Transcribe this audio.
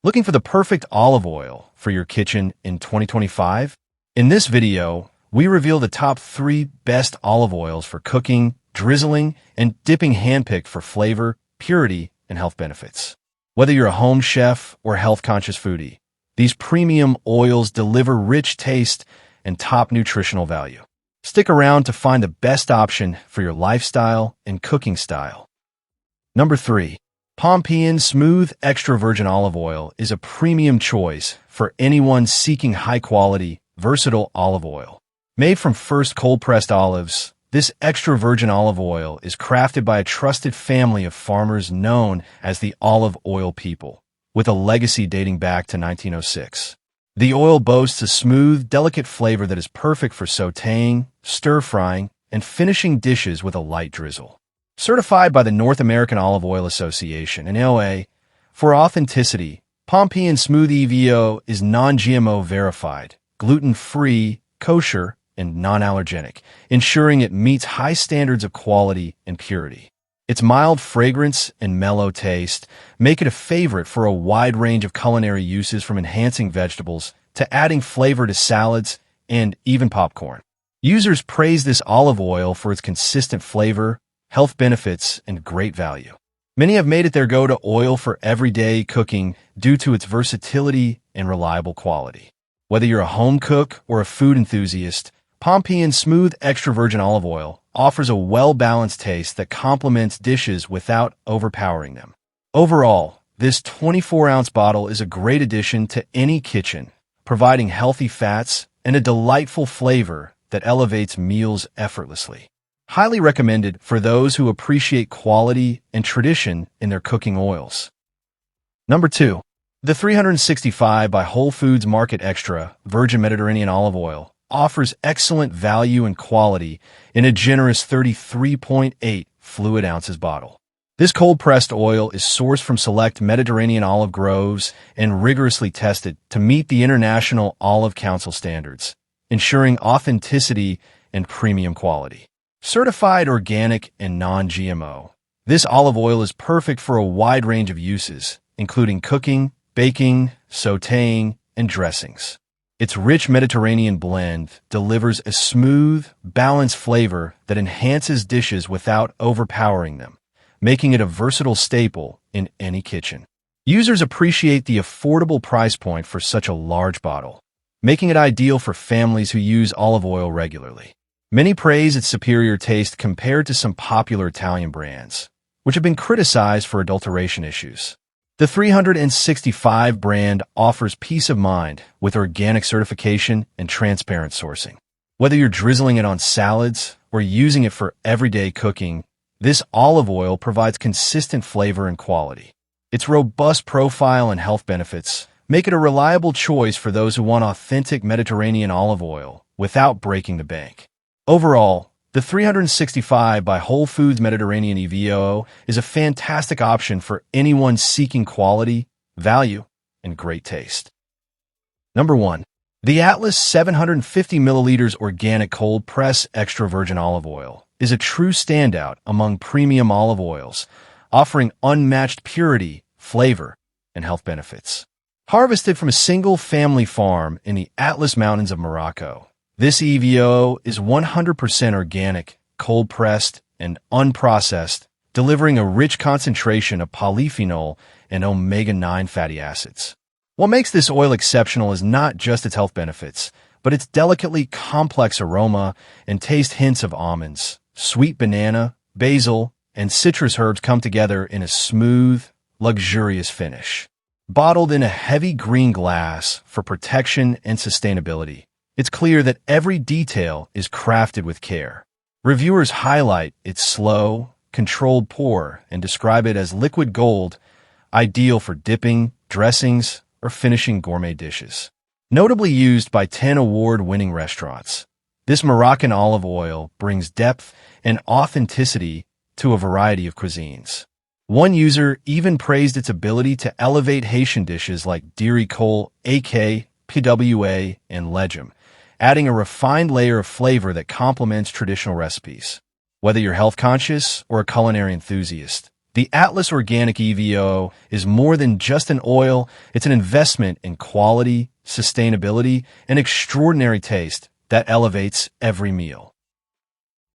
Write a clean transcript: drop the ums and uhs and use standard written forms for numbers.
Looking for the perfect olive oil for your kitchen in 2025? In this video, we reveal the top 3 best olive oils for cooking, drizzling, and dipping handpicked for flavor, purity, and health benefits. Whether you're a home chef or health-conscious foodie, these premium oils deliver rich taste and top nutritional value. Stick around to find the best option for your lifestyle and cooking style. Number 3. Pompean Smooth Extra Virgin Olive Oil is a premium choice for anyone seeking high-quality, versatile olive oil. Made from first cold-pressed olives, this extra virgin olive oil is crafted by a trusted family of farmers known as the olive oil people, with a legacy dating back to 1906. The oil boasts a smooth, delicate flavor that is perfect for sautéing, stir-frying, and finishing dishes with a light drizzle. Certified by the North American Olive Oil Association and NOA for authenticity, Pompean Smooth EVO is non-GMO verified, gluten-free, kosher, and non-allergenic, ensuring it meets high standards of quality and purity. Its mild fragrance and mellow taste make it a favorite for a wide range of culinary uses, from enhancing vegetables to adding flavor to salads and even popcorn. Users praise this olive oil for its consistent flavor, health benefits, and great value. Many have made it their go-to oil for everyday cooking due to its versatility and reliable quality. Whether you're a home cook or a food enthusiast, Pompean Smooth Extra Virgin Olive Oil offers a well-balanced taste that complements dishes without overpowering them. Overall, this 24-ounce bottle is a great addition to any kitchen, providing healthy fats and a delightful flavor that elevates meals effortlessly. Highly recommended for those who appreciate quality and tradition in their cooking oils. Number 2. The 365 by Whole Foods Market Extra Virgin Mediterranean Olive Oil offers excellent value and quality in a generous 33.8 fluid ounces bottle. This cold-pressed oil is sourced from select Mediterranean olive groves and rigorously tested to meet the International Olive Council standards, ensuring authenticity and premium quality. Certified organic and non-GMO, this olive oil is perfect for a wide range of uses, including cooking, baking, sautéing, and dressings. Its rich Mediterranean blend delivers a smooth, balanced flavor that enhances dishes without overpowering them, making it a versatile staple in any kitchen. Users appreciate the affordable price point for such a large bottle, making it ideal for families who use olive oil regularly. Many praise its superior taste compared to some popular Italian brands, which have been criticized for adulteration issues. The 365 brand offers peace of mind with organic certification and transparent sourcing. Whether you're drizzling it on salads or using it for everyday cooking, this olive oil provides consistent flavor and quality. Its robust profile and health benefits make it a reliable choice for those who want authentic Mediterranean olive oil without breaking the bank. Overall, the 365 by Whole Foods Mediterranean EVO is a fantastic option for anyone seeking quality, value, and great taste. Number 1. The Atlas 750 milliliters Organic Cold Press Extra Virgin Olive Oil is a true standout among premium olive oils, offering unmatched purity, flavor, and health benefits. Harvested from a single family farm in the Atlas Mountains of Morocco, this EVO is 100% organic, cold-pressed, and unprocessed, delivering a rich concentration of polyphenol and omega-9 fatty acids. What makes this oil exceptional is not just its health benefits, but its delicately complex aroma and taste. Hints of almonds, sweet banana, basil, and citrus herbs come together in a smooth, luxurious finish. Bottled in a heavy green glass for protection and sustainability, it's clear that every detail is crafted with care. Reviewers highlight its slow, controlled pour and describe it as liquid gold, ideal for dipping, dressings, or finishing gourmet dishes. Notably used by 10 award-winning restaurants, this Moroccan olive oil brings depth and authenticity to a variety of cuisines. One user even praised its ability to elevate Haitian dishes like diri kol, AK, PWA, and legum, adding a refined layer of flavor that complements traditional recipes. Whether you're health-conscious or a culinary enthusiast, The Atlas Organic EVO is more than just an oil, it's an investment in quality, sustainability, and extraordinary taste that elevates every meal.